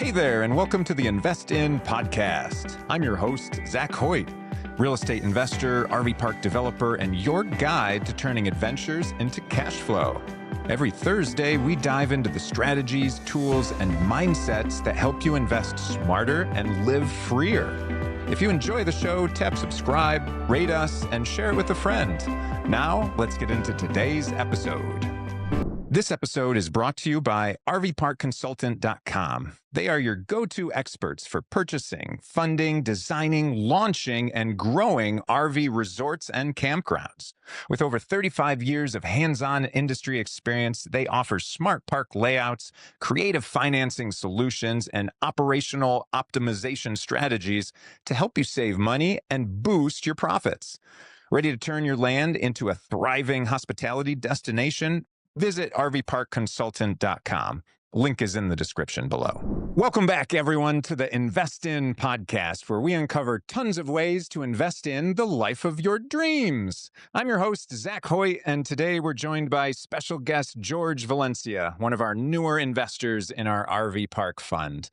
Hey there, and welcome to the Invest In podcast. I'm your host, Zac Hoyt, real estate investor, RV park developer, and your guide to turning adventures into cash flow. Every Thursday, we dive into the strategies, tools, and mindsets that help you invest smarter and live freer. If you enjoy the show, tap subscribe, rate us, and share it with a friend. Now, let's get into today's episode. This episode is brought to you by RVParkConsultant.com. They are your go-to experts for purchasing, funding, designing, launching, and growing RV resorts and campgrounds. With over 35 years of hands-on industry experience, they offer smart park layouts, creative financing solutions, and operational optimization strategies to help you save money and boost your profits. Ready to turn your land into a thriving hospitality destination? Visit RVParkConsultant.com. Link is in the description below. Welcome back, everyone, to the Invest In podcast, where we uncover tons of ways to invest in the life of your dreams. I'm your host, Zac Hoyt, and today we're joined by special guest George Valencia, one of our newer investors in our RV park fund.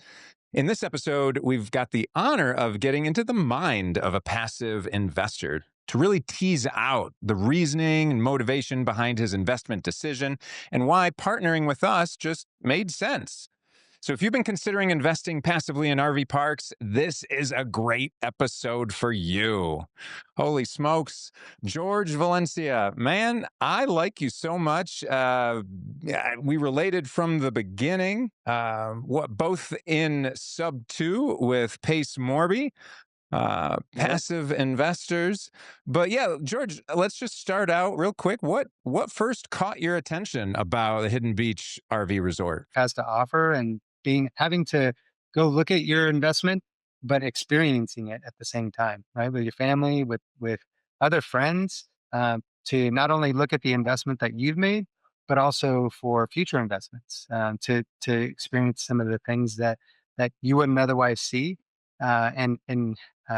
In this episode, we've got the honor of getting into the mind of a passive investor to really tease out the reasoning and motivation behind his investment decision and why partnering with us just made sense. So if you've been considering investing passively in RV parks, this is a great episode for you. Holy smokes, George Valencia, man, I like you so much. We related from the beginning, both in sub 2 with Pace Morby, passive investors. But yeah, George, let's just start out real quick. What first caught your attention about the Hidden Beach RV Resort? Has to offer and having to go look at your investment, but experiencing it at the same time, right? With your family, with other friends, to not only look at the investment that you've made, but also for future investments, to experience some of the things that you wouldn't otherwise see, and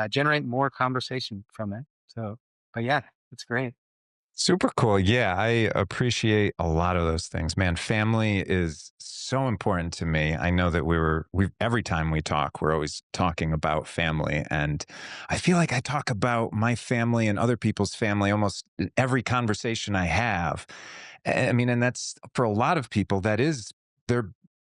generate more conversation from it. So, but yeah, it's great. Super cool. Yeah, I appreciate a lot of those things. Man, family is so important to me. I know that every time we talk, we're always talking about family. And I feel like I talk about my family and other people's family almost in every conversation I have. I mean, and that's for a lot of people, that is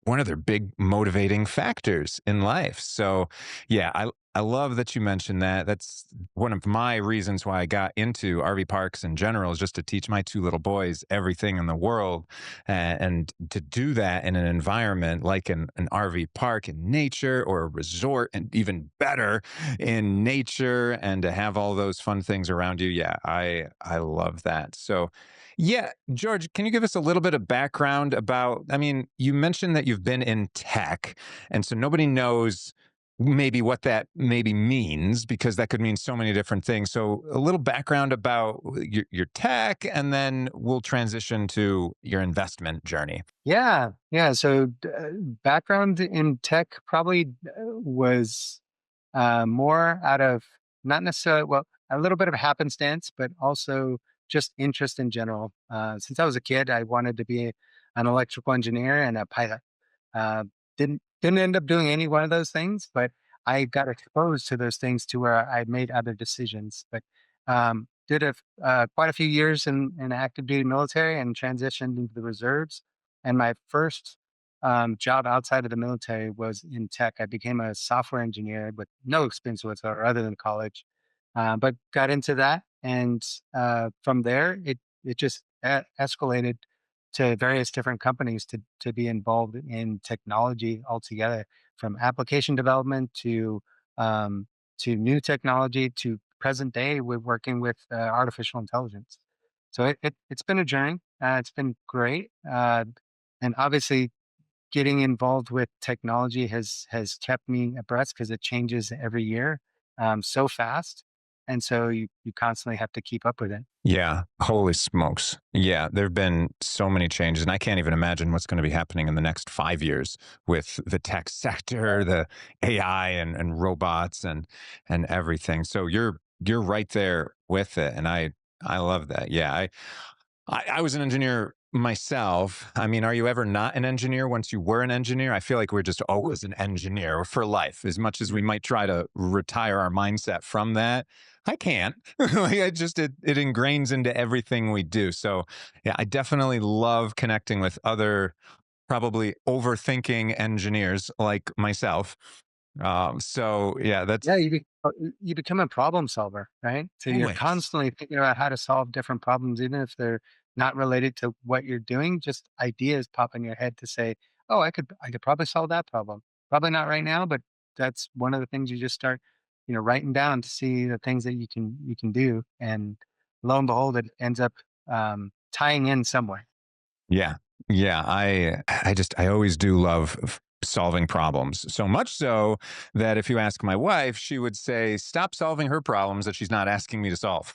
one of their big motivating factors in life. So yeah, I love that you mentioned that. That's one of my reasons why I got into RV parks in general, is just to teach my 2 little boys everything in the world. And to do that in an environment like an RV park in nature, or a resort, and even better in nature, and to have all those fun things around you. Yeah, I love that. So yeah, George, can you give us a little bit of background about, I mean, you mentioned that you've been in tech, and so nobody knows maybe what that maybe means, because that could mean so many different things. So a little background about your tech, and then we'll transition to your investment journey. Yeah. So background in tech probably was more out of not necessarily, well, a little bit of happenstance, but also just interest in general. Since I was a kid, I wanted to be an electrical engineer and a pilot. Uh, didn't end up doing any one of those things, but I got exposed to those things to where I made other decisions. But did quite a few years in active duty military and transitioned into the reserves. And my first job outside of the military was in tech. I became a software engineer with no experience whatsoever other than college, but got into that. And from there, it just escalated to various different companies to be involved in technology altogether, from application development to new technology to present day with working with artificial intelligence. So it's been a journey. It's been great, and obviously getting involved with technology has kept me abreast, because it changes every year so fast, and so you constantly have to keep up with it. Yeah, holy smokes. Yeah, there have been so many changes, and I can't even imagine what's going to be happening in the next 5 years with the tech sector, the AI and robots and everything. So you're right there with it, and I love that. Yeah, I was an engineer myself, I mean, are you ever not an engineer once you were an engineer? I feel like we're just always an engineer for life, as much as we might try to retire our mindset from that. I can't. Like, it ingrains into everything we do. So, yeah, I definitely love connecting with other probably overthinking engineers like myself. So, yeah, that's Yeah, you become a problem solver, right? So you're always. constantly thinking about how to solve different problems, even if they're not related to what you're doing. Just ideas pop in your head to say, "Oh, I could probably solve that problem. Probably not right now, but that's one of the things you just start, writing down to see the things that you can do." And lo and behold, it ends up tying in somewhere. Yeah. Yeah, I always do love solving problems. So much so that if you ask my wife, she would say, "Stop solving her problems that she's not asking me to solve."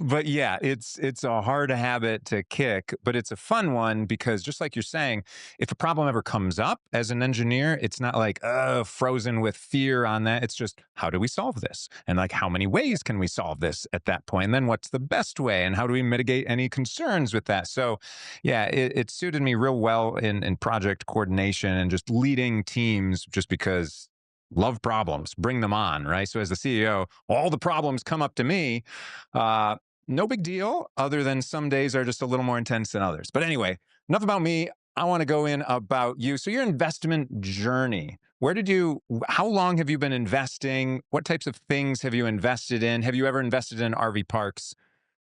But yeah, it's a hard habit to kick, but it's a fun one because just like you're saying, if a problem ever comes up as an engineer, it's not like frozen with fear on that. It's just how do we solve this? And like how many ways can we solve this at that point? And then what's the best way? And how do we mitigate any concerns with that? So yeah, it suited me real well in project coordination and just leading teams just because love problems, bring them on, right? So as the CEO, all the problems come up to me. Uh, no big deal, other than some days are just a little more intense than others. But anyway, enough about me. I want to go in about you. So your investment journey. How long have you been investing? What types of things have you invested in? Have you ever invested in RV parks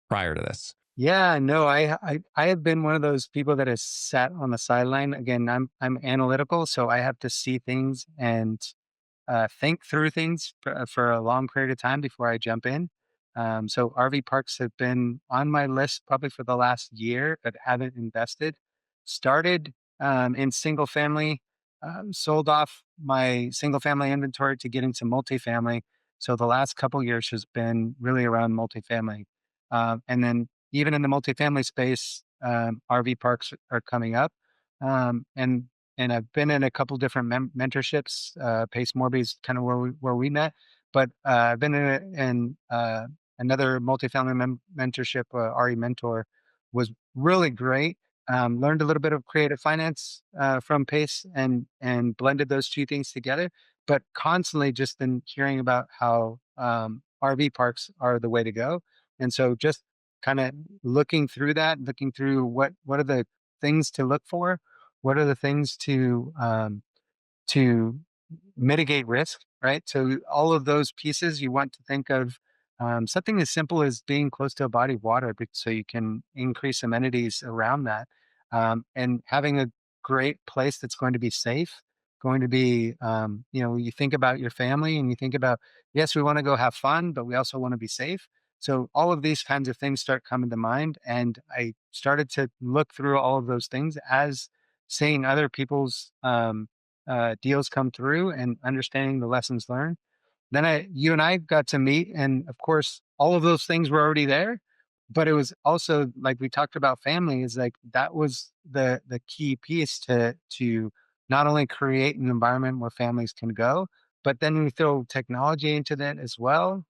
prior to this? Yeah, no, I have been one of those people that has sat on the sideline. Again, I'm analytical, so I have to see things and think through things for a long period of time before I jump in. So RV parks have been on my list probably for the last year, but haven't invested. Started in single family, sold off my single family inventory to get into multifamily. So the last couple years has been really around multifamily, and then even in the multifamily space, RV parks are coming up, and I've been in a couple different mentorships. Pace Morby's kind of where we met, but I've been in another multifamily mentorship. RE Mentor was really great. Learned a little bit of creative finance from Pace and blended those two things together. But constantly just been hearing about how RV parks are the way to go, and so just kind of looking through that, looking through what are the things to look for, what are the things to mitigate risk, right? So all of those pieces you want to think of something as simple as being close to a body of water, so you can increase amenities around that, and having a great place that's going to be safe, going to be, you think about your family and you think about, yes, we want to go have fun, but we also want to be safe. So all of these kinds of things start coming to mind, and I started to look through all of those things as seeing other people's deals come through and understanding the lessons learned. Then you and I got to meet, and of course, all of those things were already there. But it was also like we talked about family. Is like that was the key piece to not only create an environment where families can go, but then we throw technology into that as well.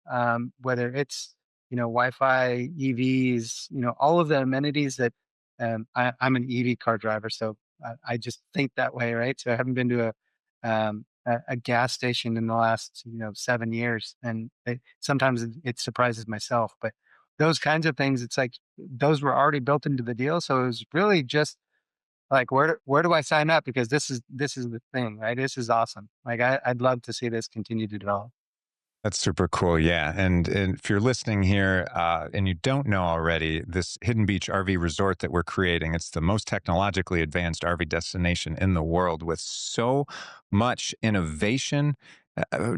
Whether it's Wi-Fi, EVs, all of the amenities that I'm an EV car driver, so I just think that way, right? So I haven't been to a gas station in the last 7 years, and sometimes it surprises myself. But those kinds of things, it's like those were already built into the deal, so it was really just like where do I sign up, because this is the thing, right? This is awesome. Like I'd love to see this continue to develop. That's super cool. Yeah. And if you're listening here and you don't know already, this Hidden Beach RV resort that we're creating, it's the most technologically advanced RV destination in the world with so much innovation.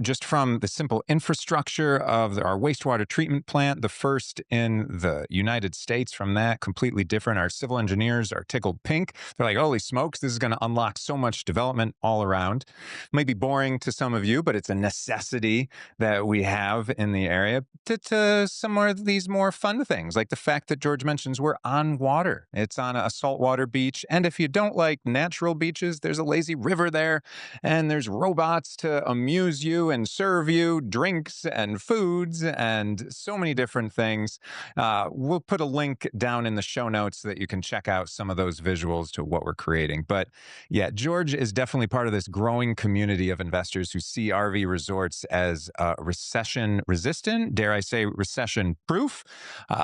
Just from the simple infrastructure of our wastewater treatment plant, the first in the United States from that, completely different. Our civil engineers are tickled pink. They're like, holy smokes, this is going to unlock so much development all around. Might be boring to some of you, but it's a necessity that we have in the area to some of these more fun things, like the fact that George mentions we're on water. It's on a saltwater beach. And if you don't like natural beaches, there's a lazy river there and there's robots to amuse amuse you and serve you drinks and foods and so many different things. We'll put a link down in the show notes so that you can check out some of those visuals to what we're creating. But yeah, George is definitely part of this growing community of investors who see RV resorts as recession resistant, dare I say, recession proof,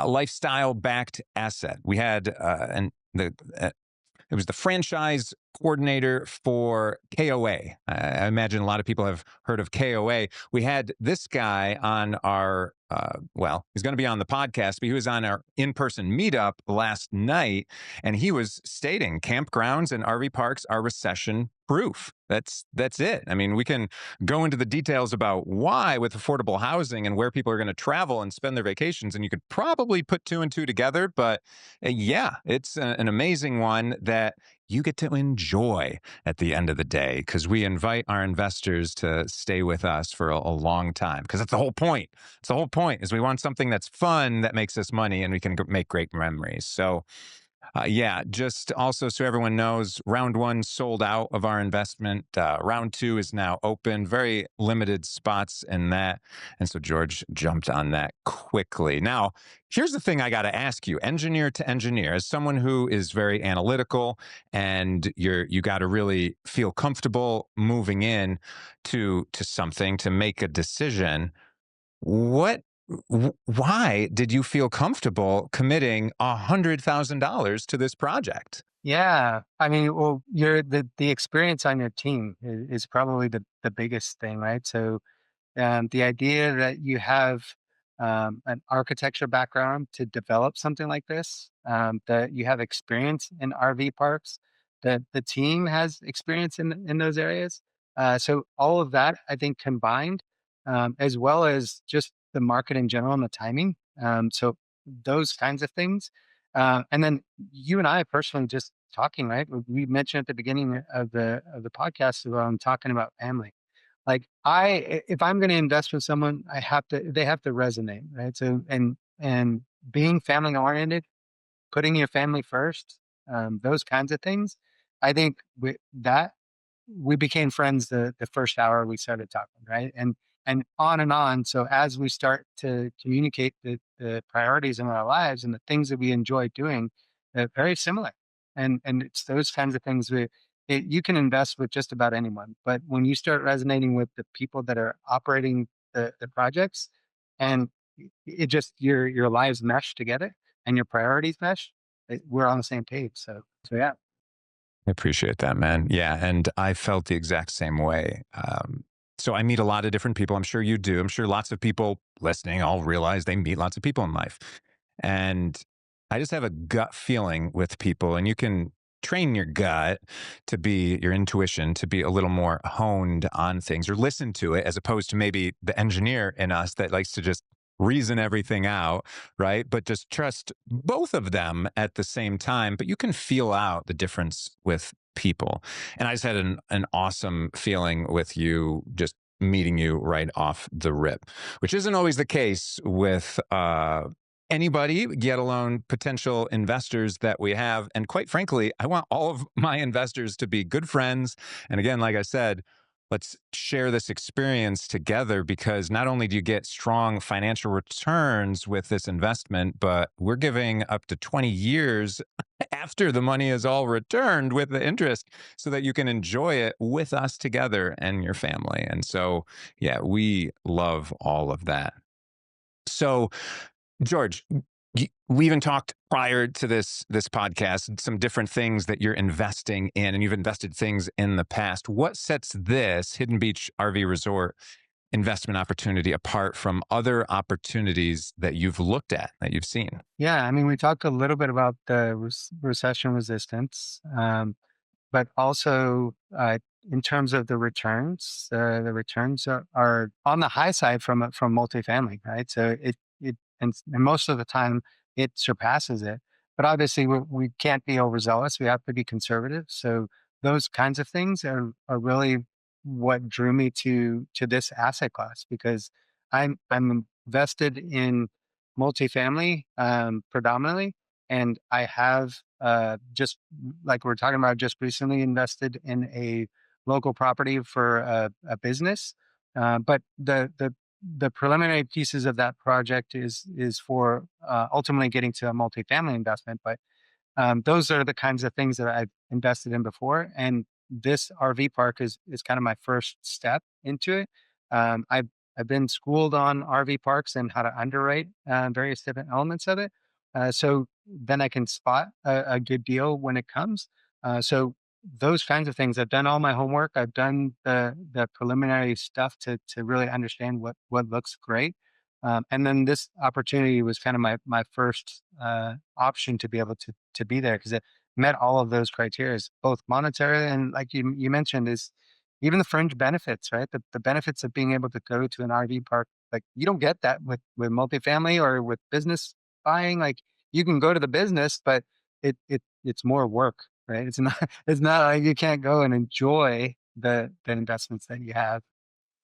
lifestyle backed asset. We had it was the franchise coordinator for KOA. I imagine a lot of people have heard of KOA. We had this guy on our, he's going to be on the podcast, but he was on our in-person meetup last night, and he was stating campgrounds and RV parks are recession proof. That's it. I mean, we can go into the details about why with affordable housing and where people are going to travel and spend their vacations, and you could probably put two and two together. But yeah, it's an amazing one that you get to enjoy at the end of the day, because we invite our investors to stay with us for a long time, because that's the whole point. It's the whole point is we want something that's fun, that makes us money, and we can make great memories. So yeah, just also so everyone knows, round one sold out of our investment. Round two is now open, very limited spots in that. And so George jumped on that quickly. Now, here's the thing I got to ask you, engineer to engineer, as someone who is very analytical, and you got to really feel comfortable moving in to something to make a decision. What why did you feel comfortable committing $100,000 to this project? Yeah, I mean, well, the experience on your team is probably the biggest thing, right? So the idea that you have an architecture background to develop something like this, that you have experience in RV parks, that the team has experience in those areas. So all of that, I think, combined, as well as just the market in general and the timing. So those kinds of things. And then you and I personally just talking, right? We mentioned at the beginning of the podcast about talking about family. Like if I'm going to invest with someone, they have to resonate, right? So, and being family oriented, putting your family first, those kinds of things. I think we became friends the first hour we started talking, right? And on and on. So as we start to communicate the priorities in our lives and the things that we enjoy doing, very similar. And it's those kinds of things you can invest with just about anyone. But when you start resonating with the people that are operating the projects, and it just your lives mesh together and your priorities mesh, we're on the same page. So yeah. I appreciate that, man. Yeah, and I felt the exact same way. So I meet a lot of different people. I'm sure you do. I'm sure lots of people listening all realize they meet lots of people in life. And I just have a gut feeling with people, and you can train your gut to be your intuition to be a little more honed on things, or listen to it, as opposed to maybe the engineer in us that likes to just reason everything out, right? But just trust both of them at the same time. But you can feel out the difference with people. And I just had an awesome feeling with you, just meeting you right off the rip, which isn't always the case with anybody, yet alone potential investors that we have. And quite frankly, I want all of my investors to be good friends. And again, like I said, let's share this experience together, because not only do you get strong financial returns with this investment, but we're giving up to 20 years after the money is all returned with the interest, so that you can enjoy it with us together and your family. And so, yeah, we love all of that. So, George, we even talked prior to this podcast some different things that you're investing in, and you've invested things in the past. What sets this Hidden Beach RV Resort investment opportunity apart from other opportunities that you've looked at, that you've seen? Yeah, I mean, we talked a little bit about the recession resistance, but also in terms of the returns are on the high side from multifamily, right? So and most of the time it surpasses it. But obviously, we can't be overzealous. We have to be conservative. So those kinds of things are really what drew me to this asset class, because I'm invested in multifamily predominantly, and I have just like we're talking about, just recently invested in a local property for a business. But the preliminary pieces of that project is for ultimately getting to a multifamily investment. But those are the kinds of things that I've invested in before, and this RV park is kind of my first step into it. I've been schooled on RV parks and how to underwrite various different elements of it, so then I can spot a good deal when it comes. So those kinds of things, I've done all my homework. I've done the preliminary stuff to really understand what looks great. And then this opportunity was kind of my first option to be able to be there because it met all of those criteria, both monetary and like you mentioned, is even the fringe benefits, right? The benefits of being able to go to an RV park, like you don't get that with multifamily or with business buying. Like you can go to the business, but it's more work, right? It's not it's not like you can't go and enjoy the investments that you have.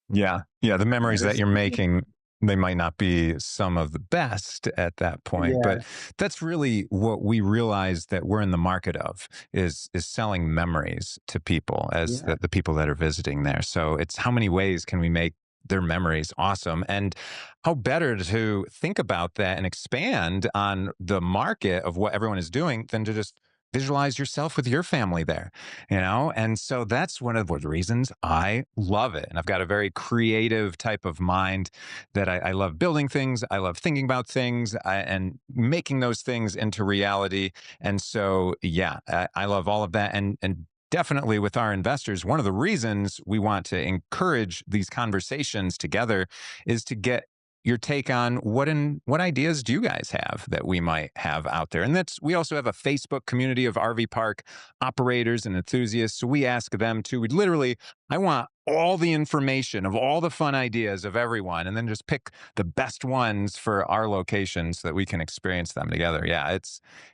Yeah. Yeah. The memories that Yes. you're making, they might not be some of the best at that point, but Yeah. that's really what we realize that we're in the market of is selling memories to people as Yeah. the people that are visiting there. So it's how many ways can we make their memories awesome, and how better to think about that and expand on the market of what everyone is doing than to just visualize yourself with your family there, and so that's one of the reasons I love it. And I've got a very creative type of mind that I love building things. I love thinking about things and making those things into reality. And so, yeah, I love all of that. And definitely with our investors, one of the reasons we want to encourage these conversations together is to get your take on what ideas do you guys have that we might have out there. And that's, we also have a Facebook community of RV park operators and enthusiasts, so we ask them too. We literally, I want all the information of all the fun ideas of everyone and then just pick the best ones for our location so that we can experience them together. Yeah,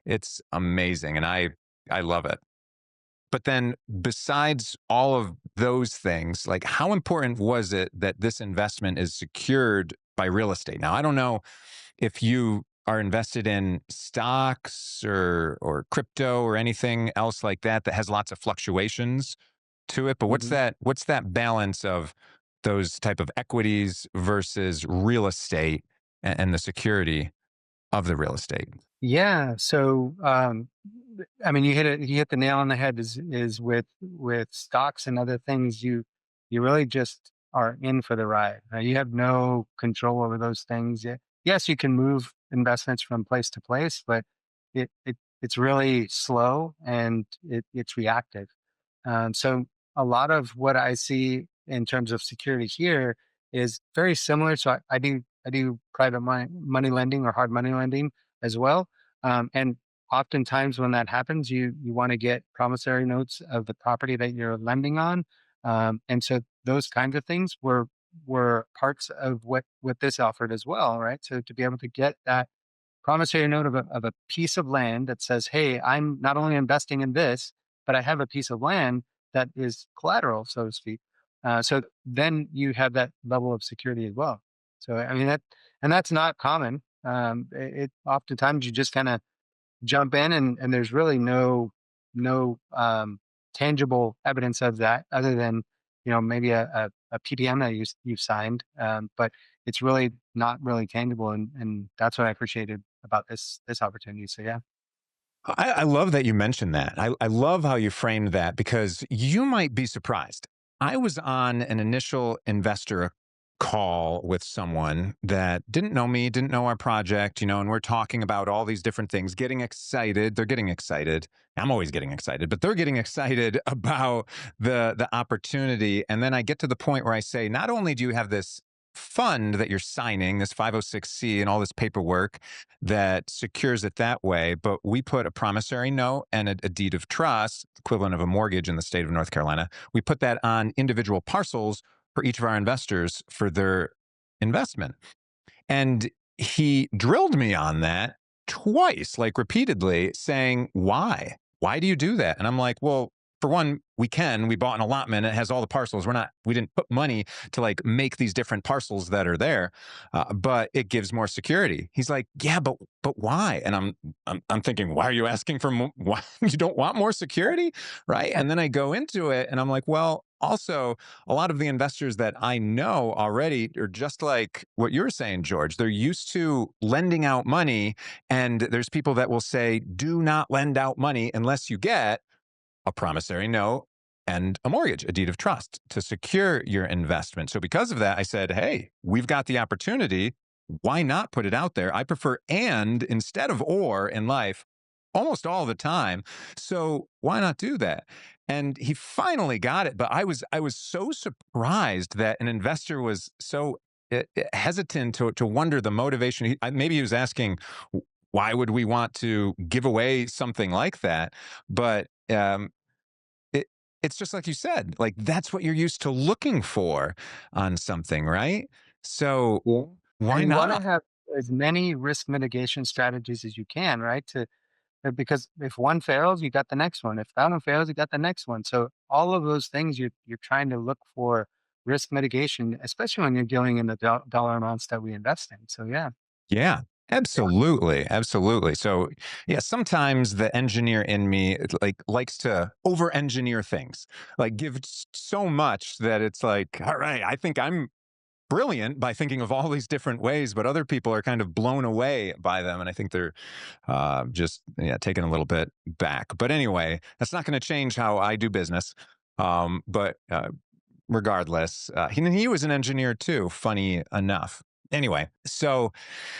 it's amazing, and I love it. But then besides all of those things, like how important was it that this investment is secured by real estate? Now, I don't know if you are invested in stocks or crypto or anything else like that that has lots of fluctuations to it, but Mhm. what's that balance of those type of equities versus real estate and the security of the real estate? Yeah. So, I mean, you hit the nail on the head. Is with stocks and other things, you really just are in for the ride. You have no control over those things. Yes, you can move investments from place to place, but it's really slow and it's reactive. So a lot of what I see in terms of security here is very similar. So I do private money lending or hard money lending as well. And oftentimes when that happens, you want to get promissory notes of the property that you're lending on. And so those kinds of things were parts of what this offered as well, right? So to be able to get that promissory note of a piece of land that says, "Hey, I'm not only investing in this, but I have a piece of land that is collateral, so to speak." So then you have that level of security as well. So I mean and that's not common. It oftentimes you just kind of jump in and there's really no tangible evidence of that other than maybe a PPM that you've signed, but it's really not really tangible, and that's what I appreciated about this opportunity. So yeah. I love that you mentioned that. I love how you framed that because you might be surprised. I was on an initial investor call with someone that didn't know me, didn't know our project, and we're talking about all these different things, getting excited. They're getting excited. I'm always getting excited, but they're getting excited about the opportunity. And then I get to the point where I say, not only do you have this fund that you're signing, this 506C and all this paperwork that secures it that way, but we put a promissory note and a deed of trust, equivalent of a mortgage in the state of North Carolina. We put that on individual parcels for each of our investors for their investment. And he drilled me on that twice, like repeatedly, saying, Why? Why do you do that? And I'm like, well, for one, we bought an allotment. It has all the parcels. We didn't put money to like make these different parcels that are there, but it gives more security. He's like, yeah, but why? And I'm thinking, why are you asking for more? Why you don't want more security, right? And then I go into it, and I'm like, well, also, a lot of the investors that I know already are just like what you're saying, George. They're used to lending out money, and there's people that will say, do not lend out money unless you get a promissory note and a mortgage, a deed of trust to secure your investment. So, because of that, I said, hey, we've got the opportunity. Why not put it out there? I prefer and instead of or in life almost all the time. So, why not do that? And he finally got it. But I was so surprised that an investor was so hesitant to wonder the motivation. Maybe he was asking, why would we want to give away something like that? But it it's just like you said, like that's what you're used to looking for on something, right? So Yeah. And why you want to not? have as many risk mitigation strategies as you can, right? Because if one fails, you got the next one. If that one fails, you got the next one. So all of those things you're trying to look for risk mitigation, especially when you're dealing in the dollar amounts that we invest in. So yeah. Yeah, absolutely, absolutely. So yeah, sometimes the engineer in me likes to over engineer things, like give so much that it's like, all right, I think I'm brilliant by thinking of all these different ways, but other people are kind of blown away by them, and I think they're just taken a little bit back. But anyway, that's not going to change how I do business. But regardless, he was an engineer too. Funny enough. Anyway, so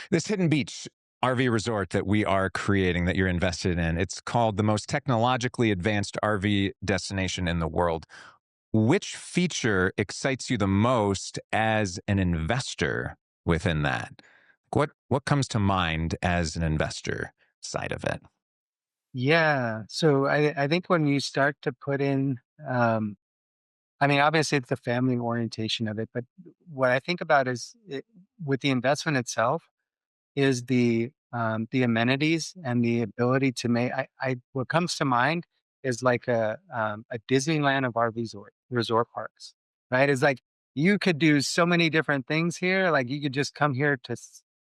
this Hidden Beach RV resort that we are creating, that you're invested in, it's called the most technologically advanced RV destination in the world. Which feature excites you the most as an investor within that? What comes to mind as an investor side of it? Yeah. So I think when you start to put in, I mean, obviously it's the family orientation of it, but what I think about is with the investment itself is the amenities and the ability to make. What comes to mind is like a Disneyland of our resort parks, right? It's like you could do so many different things here. Like you could just come here to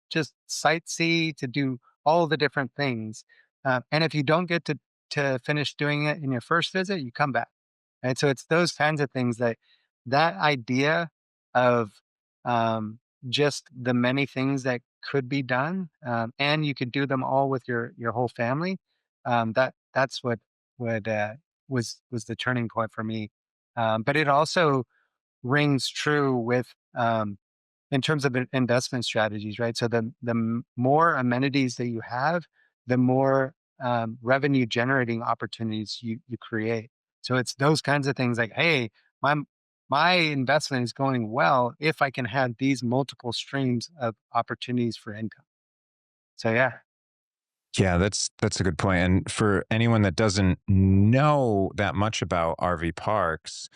just sightsee, to do all the different things, and if you don't get to finish doing it in your first visit, you come back. Right. So it's those kinds of things that idea of just the many things that could be done, and you could do them all with your whole family. That's what was the turning point for me. But it also rings true with in terms of investment strategies, right? So the more amenities that you have, the more revenue generating opportunities you create. So it's those kinds of things like, hey, my my investment is going well if I can have these multiple streams of opportunities for income. So yeah. Yeah, that's a good point. And for anyone that doesn't know that much about RV parks,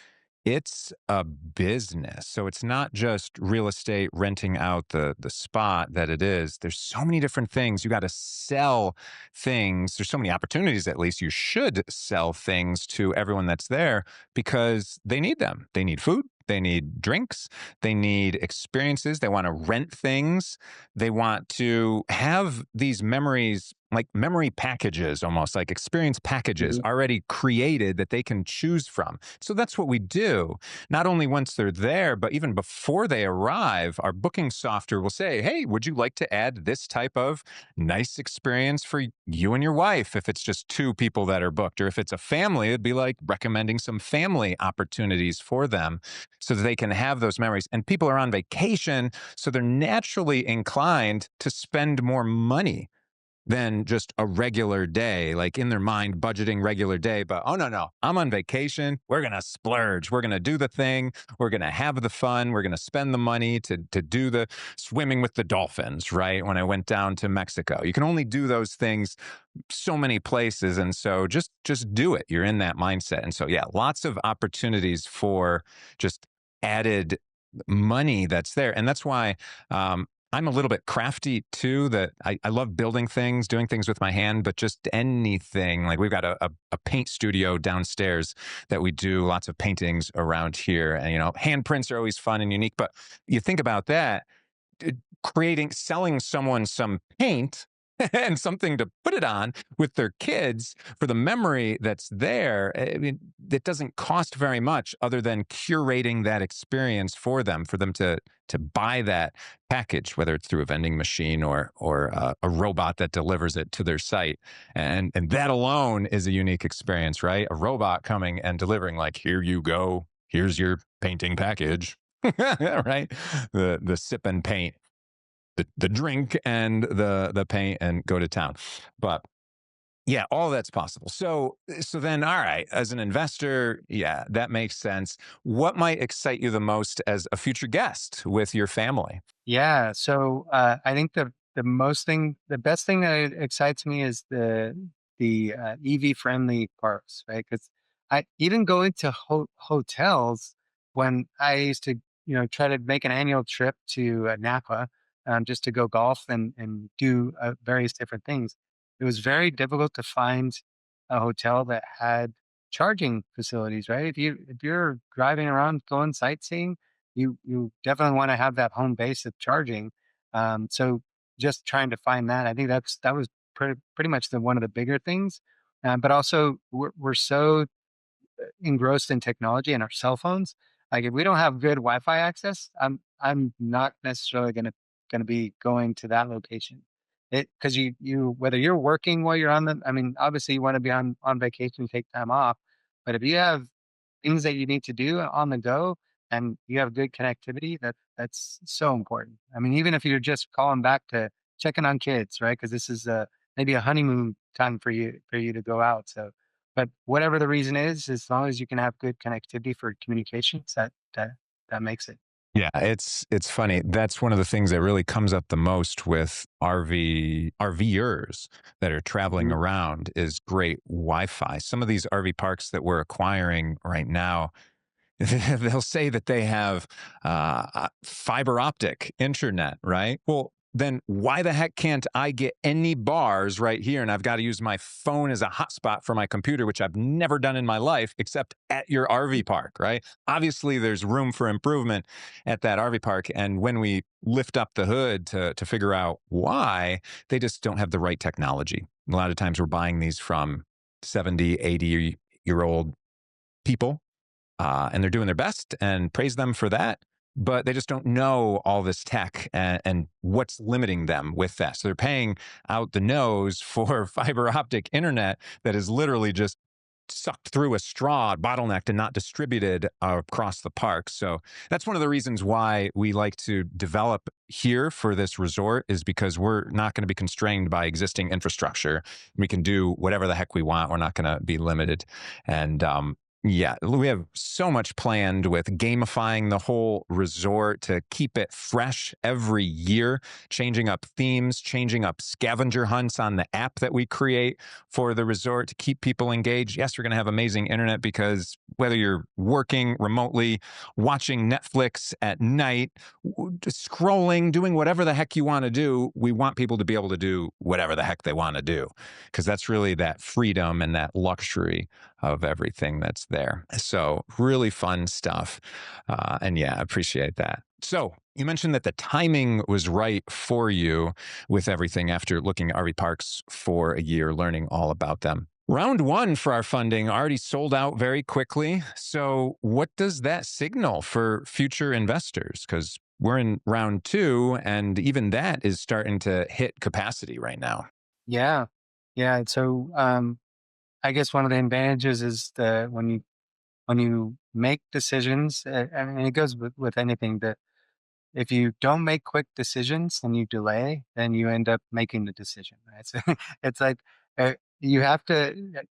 it's a business. So it's not just real estate renting out the spot that it is. There's so many different things. You got to sell things. There's so many opportunities, at least you should sell things to everyone that's there because they need them. They need food, they need drinks, they need experiences, they want to rent things, they want to have these memories, like memory packages, almost like experience packages Mhm. already created that they can choose from. So that's what we do. Not only once they're there, but even before they arrive, our booking software will say, hey, would you like to add this type of nice experience for you and your wife? If it's just two people that are booked, or if it's a family, it'd be like recommending some family opportunities for them so that they can have those memories. And people are on vacation, so they're naturally inclined to spend more money than just a regular day, like in their mind, budgeting regular day. But oh, no, no, I'm on vacation. We're going to splurge. We're going to do the thing. We're going to have the fun. We're going to spend the money to do the swimming with the dolphins, right? When I went down to Mexico, you can only do those things so many places. And so just do it. You're in that mindset. And so, yeah, lots of opportunities for just added money that's there. And that's why I'm a little bit crafty too, that I love building things, doing things with my hand, but just anything. Like we've got a paint studio downstairs that we do lots of paintings around here. And, handprints are always fun and unique. But you think about that, uh, selling someone some paint and something to put it on with their kids for the memory that's there. I mean, it doesn't cost very much other than curating that experience for them to buy that package, whether it's through a vending machine or a robot that delivers it to their site. And that alone is a unique experience, right? A robot coming and delivering, like, here you go, here's your painting package. Right, the sip and paint, the drink and the paint, and go to town. But yeah, all that's possible. So then, all right, as an investor, yeah, that makes sense. What might excite you the most as a future guest with your family? Yeah. So I think the best thing that excites me is the EV friendly parks, right? Because I even go into hotels when I used to, try to make an annual trip to Napa, just to go golf and do various different things. It was very difficult to find a hotel that had charging facilities, right? If you're driving around going sightseeing, you definitely want to have that home base of charging. So just trying to find that, I think that was pretty much the one of the bigger things. But also we're so engrossed in technology and our cell phones. Like if we don't have good Wi-Fi access, I'm not necessarily gonna be going to that location. It because you whether you're working while you're on the, I mean, obviously you want to be on vacation, take time off, but if you have things that you need to do on the go and you have good connectivity, that's so important. I mean, even if you're just calling back to checking on kids, right? Because this is maybe a honeymoon time for you to go out. So, but whatever the reason is, as long as you can have good connectivity for communications, that makes it. Yeah, it's funny. That's one of the things that really comes up the most with RVers that are traveling Mhm. around is great Wi-Fi. Some of these RV parks that we're acquiring right now, they'll say that they have fiber optic internet, right? Well, then why the heck can't I get any bars right here? And I've got to use my phone as a hotspot for my computer, which I've never done in my life except at your RV park, right? Obviously, there's room for improvement at that RV park. And when we lift up the hood to figure out why, they just don't have the right technology. A lot of times we're buying these from 70, 80-year old people, and they're doing their best and praise them for that. But they just don't know all this tech and what's limiting them with that. So they're paying out the nose for fiber optic internet that is literally just sucked through a straw, bottlenecked, and not distributed across the park. So that's one of the reasons why we like to develop here for this resort, is because we're not going to be constrained by existing infrastructure. We can do whatever the heck we want. We're not going to be limited. And yeah, we have so much planned with gamifying the whole resort to keep it fresh every year, changing up themes, changing up scavenger hunts on the app that we create for the resort to keep people engaged. Yes, we're going to have amazing internet because whether you're working remotely, watching Netflix at night, scrolling, doing whatever the heck you want to do, we want people to be able to do whatever the heck they want to do, because that's really that freedom and that luxury of everything that's there. So, really fun stuff. And yeah, I appreciate that. So, you mentioned that the timing was right for you with everything after looking at RV parks for a year, learning all about them. Round one for our funding already sold out very quickly. So, what does that signal for future investors? Because we're in round two, and even that is starting to hit capacity right now. Yeah, yeah. So I guess one of the advantages is the when you make decisions, and it goes with anything, that if you don't make quick decisions and you delay, then you end up making the decision, right? So it's like you have to.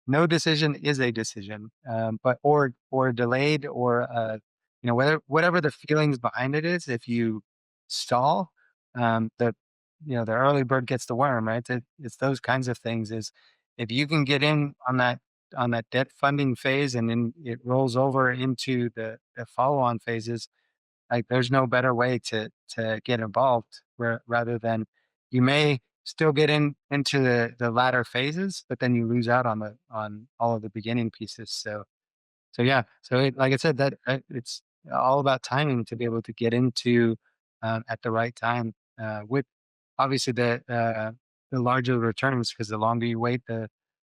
No decision is a decision, but or delayed or whether whatever the feelings behind it is. If you stall, the the early bird gets the worm, right? It's those kinds of things. Is if you can get in on that debt funding phase and then it rolls over into the follow on phases, like, there's no better way to get involved rather than you may still get into the latter phases, but then you lose out on all of the beginning pieces. So yeah, so like I said, that it's all about timing to be able to get into at the right time. With obviously the larger the returns, because the longer you wait, the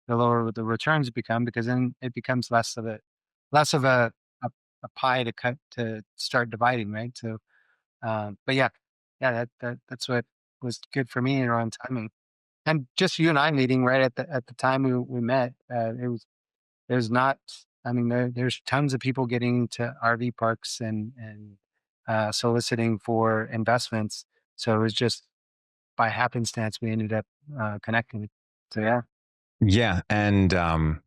lower the returns become, because then it becomes less of a pie to cut to start dividing, right? So, but yeah, yeah, that's what was good for me around timing. And just you and I meeting right at the time we met, it was there's not. I mean, there's tons of people getting into RV parks and soliciting for investments. So it was just by happenstance we ended up connecting. So yeah, Yeah. And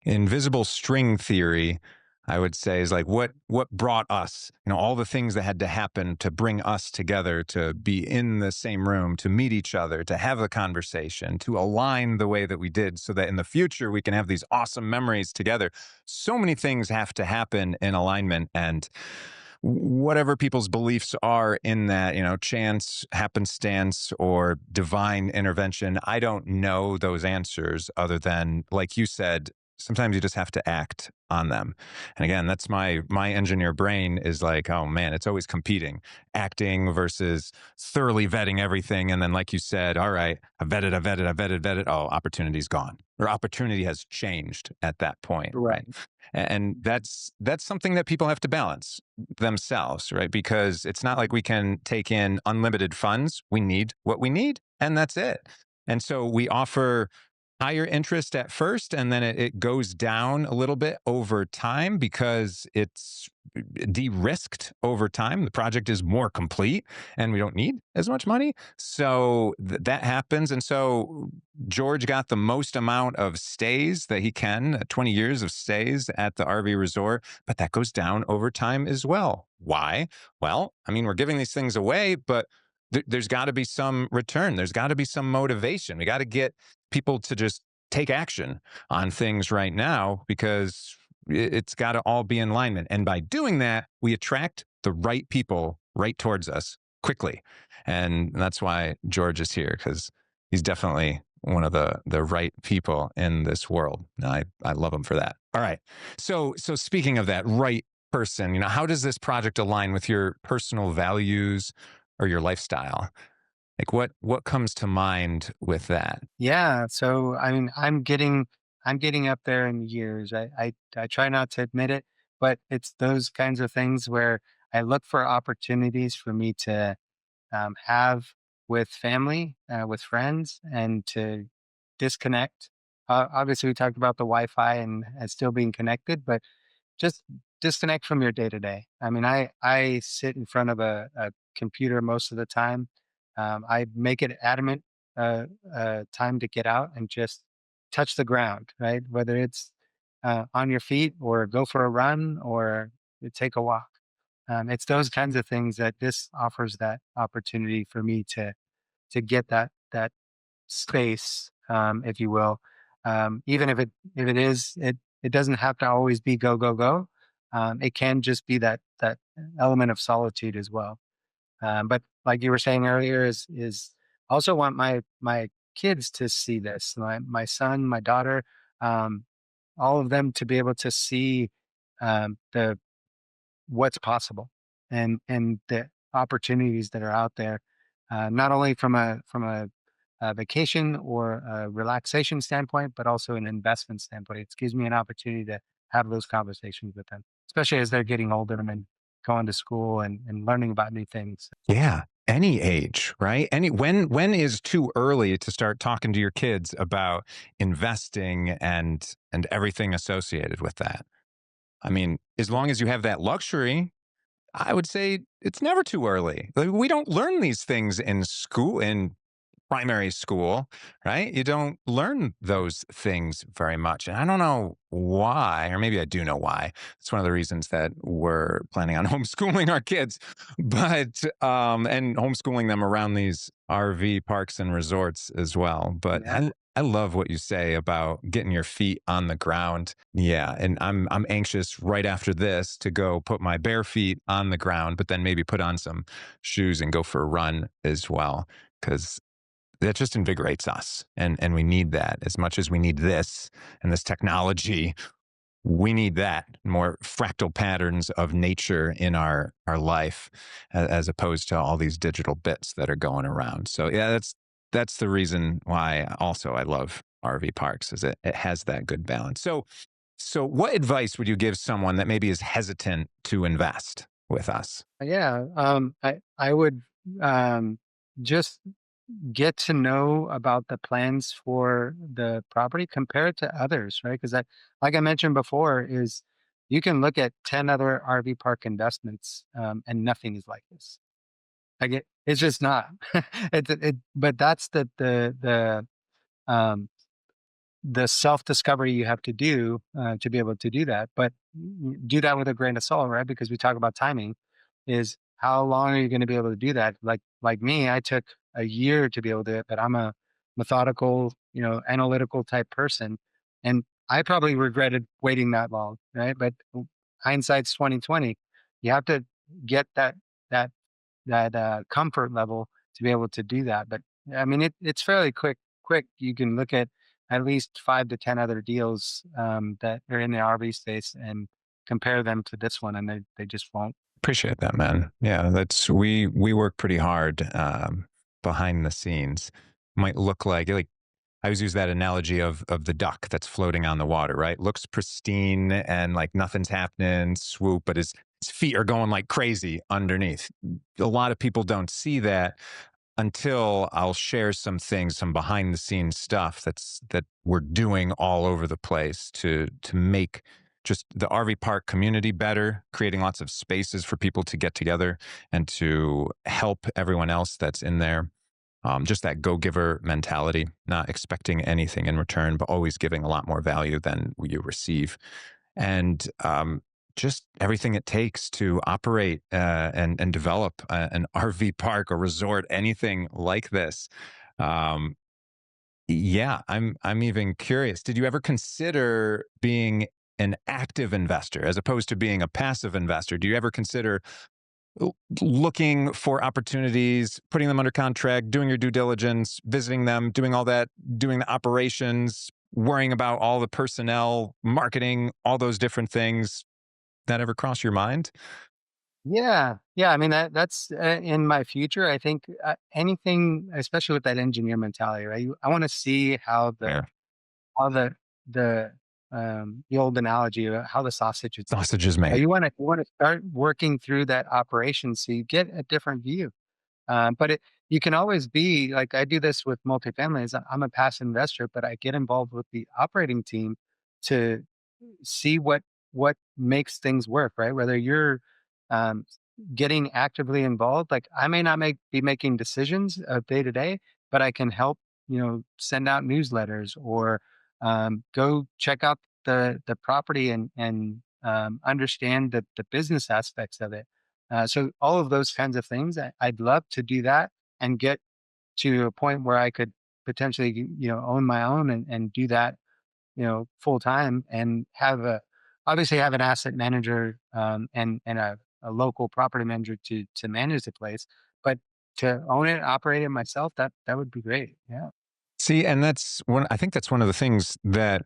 invisible string theory, I would say, is like what brought us, all the things that had to happen to bring us together, to be in the same room, to meet each other, to have a conversation, to align the way that we did, so that in the future we can have these awesome memories together. So many things have to happen in alignment, and whatever people's beliefs are in that, chance, happenstance, or divine intervention, I don't know those answers, other than, like you said, sometimes you just have to act on them. And again, that's my engineer brain is like, oh man, it's always competing, acting versus thoroughly vetting everything. And then, like you said, all right, I vetted. Oh, opportunity's gone, or opportunity has changed at that point, right? right, And that's something that people have to balance themselves, right? Because it's not like we can take in unlimited funds. We need what we need, and that's it. And so we offer higher interest at first, and then it goes down a little bit over time, because it's de-risked over time. The project is more complete and we don't need as much money. So that happens. And so George got the most amount of stays that he can, 20 years of stays at the RV resort, but that goes down over time as well. Why? Well, I mean, we're giving these things away, but there's got to be some return. There's got to be some motivation. We got to get people to just take action on things right now, because it's got to all be in alignment. And by doing that, we attract the right people right towards us quickly. And that's why George is here, because he's definitely one of the right people in this world. And I love him for that. All right. So speaking of that right person, how does this project align with your personal values or your lifestyle? Like what comes to mind with that? yeah. So I mean, I'm getting up there in years. I try not to admit it, but it's those kinds of things where I look for opportunities for me to have with family, with friends, and to disconnect. Obviously, we talked about the Wi-Fi and still being connected, but just disconnect from your day to day. I mean, I sit in front of a computer most of the time. I make it adamant time to get out and just touch the ground, right? Whether it's on your feet or go for a run or take a walk. It's those kinds of things that this offers that opportunity for me to get that space, if you will. Even if it is it doesn't have to always be go go go. It can just be that element of solitude as well. But like you were saying earlier, is also want my kids to see this. My son, my daughter, um, all of them to be able to see the what's possible and the opportunities that are out there, not only from a vacation or a relaxation standpoint, but also an investment standpoint. It gives me an opportunity to have those conversations with them, especially as they're getting older and going to school and learning about new things. Yeah. Any age, right? When is too early to start talking to your kids about investing and everything associated with that? I mean, as long as you have that luxury, I would say it's never too early. Like, we don't learn these things in school, in primary school, right? You don't learn those things very much. And I don't know why, or maybe I do know why. It's one of the reasons that we're planning on homeschooling our kids, but and homeschooling them around these RV parks and resorts as well. But Yeah. I love what you say about getting your feet on the ground. Yeah, and I'm anxious right after this to go put my bare feet on the ground, but then maybe put on some shoes and go for a run as well, because that just invigorates us, and we need that as much as we need this and this technology. We need that more fractal patterns of nature in our life, as opposed to all these digital bits that are going around. So yeah, that's the reason why also I love RV parks is it has that good balance. So what advice would you give someone that maybe is hesitant to invest with us? Yeah, I would just get to know about the plans for the property, compare it to others, right? Because like I mentioned before, is you can look at 10 other RV park investments, and nothing is like this. Like it's just not. But that's um, the self discovery you have to do to be able to do that. But do that with a grain of salt, right? Because we talk about timing. Is how long are you going to be able to do that? Like me, I took a year to be able to do it, but I'm a methodical, analytical type person, and I probably regretted waiting that long, right? But hindsight's 2020. You have to get that comfort level to be able to do that. But I mean, it's fairly quick. Quick, you can look at least 5 to 10 other deals that are in the RV space and compare them to this one, and they just won't. Appreciate that, man. Yeah, that's we work pretty hard behind the scenes. Might look like I always use that analogy of the duck that's floating on the water, right? Looks pristine and like nothing's happening, swoop, but his feet are going like crazy underneath. A lot of people don't see that until I'll share some things, some behind the scenes stuff that we're doing all over the place to make just the RV park community better, creating lots of spaces for people to get together and to help everyone else that's in there. Just that go giver mentality, not expecting anything in return, but always giving a lot more value than you receive. And just everything it takes to operate and develop an RV park or resort, anything like this. Um, yeah, I'm even curious. Did you ever consider being an active investor as opposed to being a passive investor? Do you ever consider looking for opportunities, putting them under contract, doing your due diligence, visiting them, doing all that, doing the operations, worrying about all the personnel, marketing, all those different things? That ever cross your mind? Yeah, yeah. I mean that's in my future. I think anything, especially with that engineer mentality, right? I want to see Yeah. how the old analogy of how the sausage is made. Sausage is made. You want to start working through that operation so you get a different view. But you can always be like I do this with multifamilies. I'm a passive investor, but I get involved with the operating team to see what makes things work, right? Whether you're um, getting actively involved, like I may not be making decisions day to day, but I can help, send out newsletters or go check out the property and understand the business aspects of it. So all of those kinds of things, I'd love to do that and get to a point where I could potentially, own my own and do that, full time and obviously have an asset manager and a local property manager to manage the place, but to own it, operate it myself, that would be great. Yeah. See, and I think that's one of the things that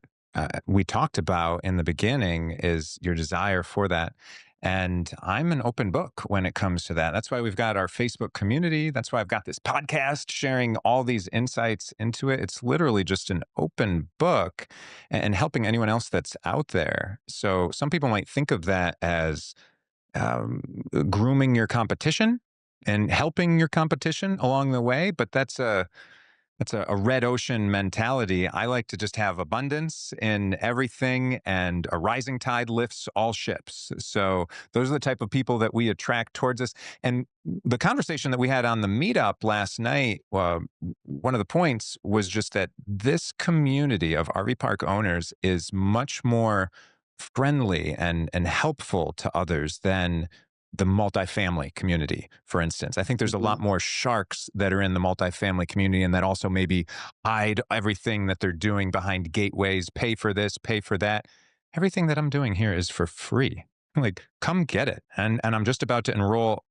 we talked about in the beginning is your desire for that. And I'm an open book when it comes to that. That's why we've got our Facebook community. That's why I've got this podcast sharing all these insights into it. It's literally just an open book and helping anyone else that's out there. So some people might think of that as um, grooming your competition and helping your competition along the way, but that's a red ocean mentality. I like to just have abundance in everything, and a rising tide lifts all ships. So those are the type of people that we attract towards us. And the conversation that we had on the meetup last night, one of the points was just that this community of RV park owners is much more friendly and helpful to others than the multifamily community, for instance. I think there's a lot Mhm. more sharks that are in the multifamily community and that also maybe hide everything that they're doing behind gateways, pay for this, pay for that. Everything that I'm doing here is for free. Like, come get it. And I'm just about to unroll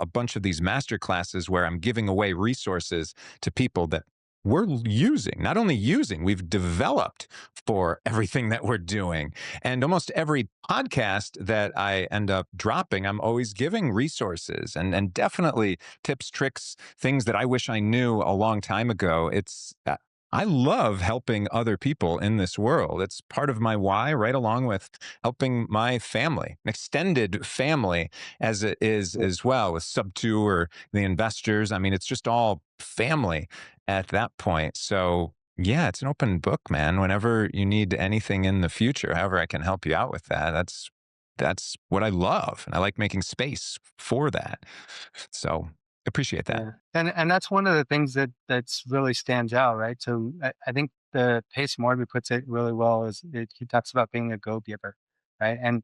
a bunch of these master classes where I'm giving away resources to people that we're using, not only using, we've developed for everything that we're doing. And almost every podcast that I end up dropping, I'm always giving resources and definitely tips, tricks, things that I wish I knew a long time ago. I love helping other people in this world. It's part of my why, right along with helping my family, extended family, as it is as well with Sub2 or the investors. I mean, it's just all family at that point. So yeah, it's an open book, man. Whenever you need anything in the future, however I can help you out with that, that's what I love. And I like making space for that. So appreciate that. Yeah, and that's one of the things that's really stands out, right? So I think the Pace Morby puts it really well. He talks about being a go giver, right? And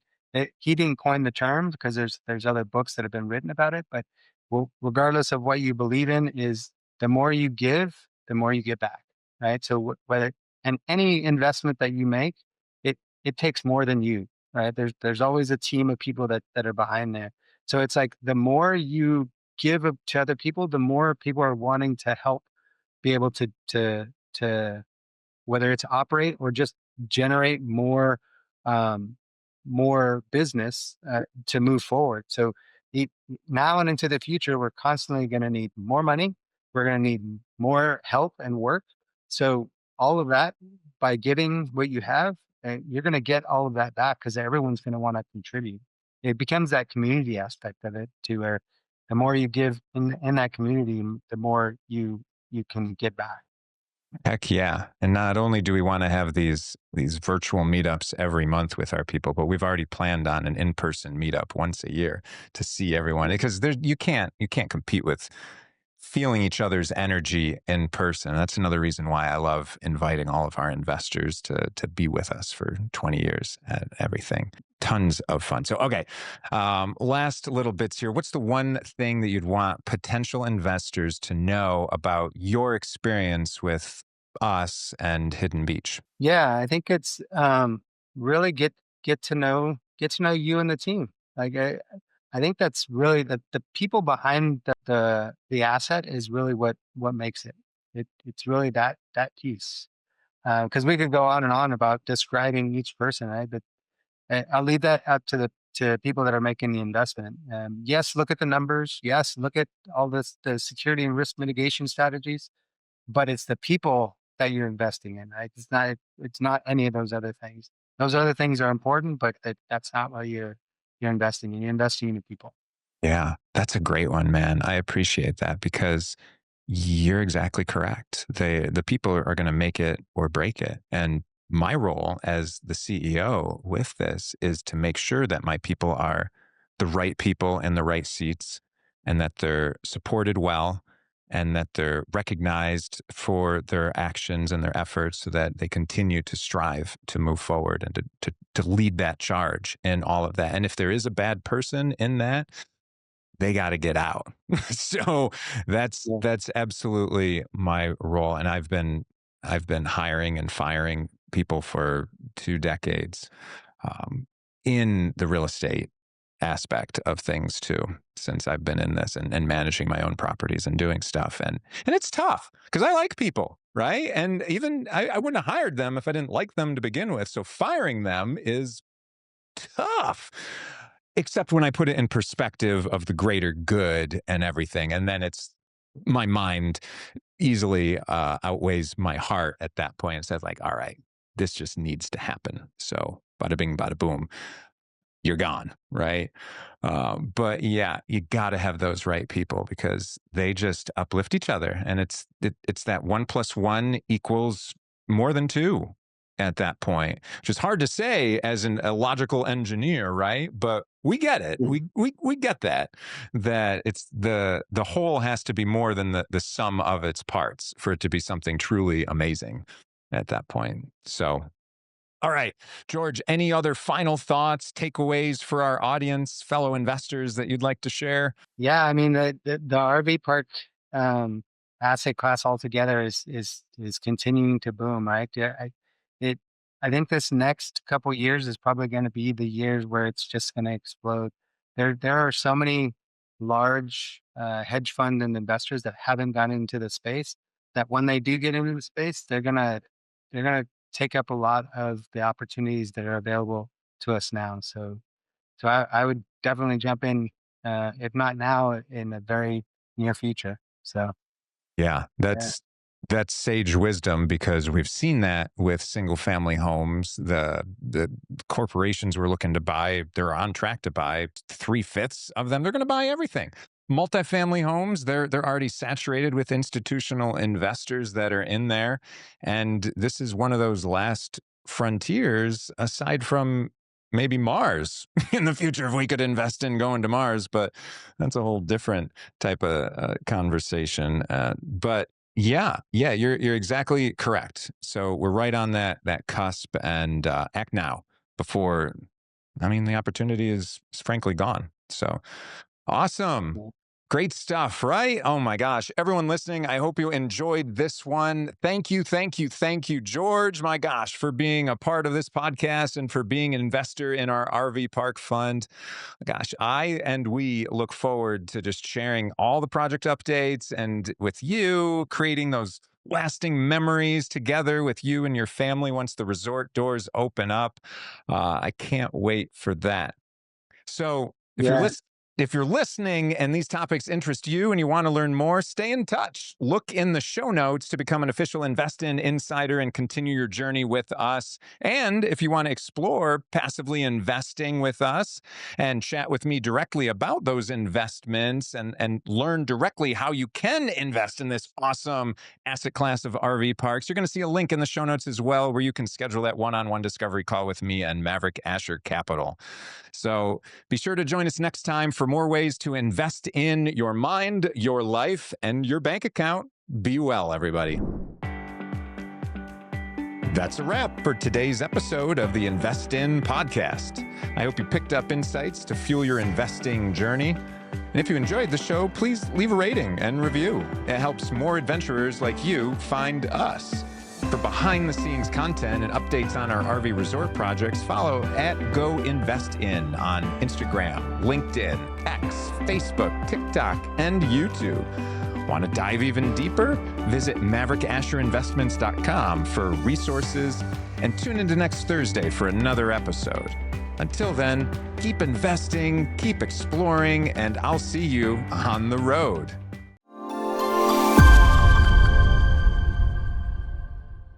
he didn't coin the term because there's other books that have been written about it. But regardless of what you believe in, is the more you give, the more you get back, right? So whether and any investment that you make, it takes more than you, right? There's always a team of people that are behind there. So it's like the more you give to other people, the more people are wanting to help be able to whether it's operate or just generate um, more business to move forward. So now and into the future, we're constantly going to need more money. We're going to need more help and work. So all of that by giving what you have, you're going to get all of that back because everyone's going to want to contribute. It becomes that community aspect of it to where the more you give in that community, the more you can get back. Heck yeah. And not only do we want to have these virtual meetups every month with our people, but we've already planned on an in-person meetup once a year to see everyone, because you can't compete with feeling each other's energy in person. That's another reason why I love inviting all of our investors to be with us for 20 years at everything. Tons of fun. So, okay, last little bits here. What's the one thing that you'd want potential investors to know about your experience with us and Hidden Beach? Yeah, I think it's really get to know you and the team. Like I think that's really the people behind the asset is really what makes it. It's really that piece. Because we could go on about describing each person, right? But I'll leave that up to people that are making the investment. Yes, look at the numbers. Yes, look at all the security and risk mitigation strategies, but it's the people that you're investing in, right? It's not any of those other things. Those other things are important, but that's not what you're investing in. You're investing in the people. Yeah, that's a great one, man. I appreciate that because you're exactly correct. The people are going to make it or break it. And my role as the CEO with this is to make sure that my people are the right people in the right seats, and that they're supported well, and that they're recognized for their actions and their efforts so that they continue to strive to move forward and to lead that charge in all of that. And if there is a bad person in that, they got to get out. So Yeah. that's absolutely my role. And I've been hiring and firing people for 2 decades, um, in the real estate aspect of things too, since I've been in this and managing my own properties and doing stuff. And it's tough because I like people, right? And even I wouldn't have hired them if I didn't like them to begin with. So firing them is tough, except when I put it in perspective of the greater good and everything. And then it's my mind easily outweighs my heart at that point and says, like, all right, this just needs to happen. So bada bing, bada boom, you're gone, right? But yeah, you got to have those right people because they just uplift each other, and it's that 1+1 equals more than two at that point, which is hard to say as a logical engineer, right? But we get it. Mhm. We get that it's the whole has to be more than the sum of its parts for it to be something truly amazing at that point. So all right, George, any other final thoughts, takeaways for our audience, fellow investors that you'd like to share? Yeah, I mean the RV park um, asset class altogether is continuing to boom, right? Yeah, it I think this next couple years is probably going to be the years where it's just going to explode. There are so many large hedge fund and investors that haven't gone into the space that when they do get into the space, they're gonna take up a lot of the opportunities that are available to us now. So I would definitely jump in, if not now, in a very near future. So Yeah, yeah, that's sage wisdom because we've seen that with single family homes. The corporations we're looking to buy, they're on track to buy 3/5 of them. They're going to buy everything. Multifamily homes, they're already saturated with institutional investors that are in there, and this is one of those last frontiers aside from maybe Mars in the future if we could invest in going to Mars, but that's a whole different type of conversation. But yeah, you're exactly correct. So we're right on that cusp, and act now before. I mean, the opportunity is frankly gone. So awesome. yeah, Great stuff, right? Oh my gosh. Everyone listening, I hope you enjoyed this one. Thank you, George, my gosh, for being a part of this podcast and for being an investor in our RV Park Fund. Gosh, I and we look forward to just sharing all the project updates and with you, creating those lasting memories together with you and your family once the resort doors open up. I can't wait for that. So yeah, if you're listening and these topics interest you and you want to learn more, stay in touch. Look in the show notes to become an official Invest In Insider and continue your journey with us. And if you want to explore passively investing with us and chat with me directly about those investments and learn directly how you can invest in this awesome asset class of RV parks, you're going to see a link in the show notes as well where you can schedule that one-on-one discovery call with me and Maverick Asher Capital. So be sure to join us next time for more ways to invest in your mind, your life, and your bank account. Be well, everybody. That's a wrap for today's episode of the Invest In podcast. I hope you picked up insights to fuel your investing journey. And if you enjoyed the show, please leave a rating and review. It helps more adventurers like you find us. For behind-the-scenes content and updates on our RV resort projects, follow @GoInvestIn on Instagram, LinkedIn, X, Facebook, TikTok, and YouTube. Want to dive even deeper? Visit MaverickAsherInvestments.com for resources and tune into next Thursday for another episode. Until then, keep investing, keep exploring, and I'll see you on the road.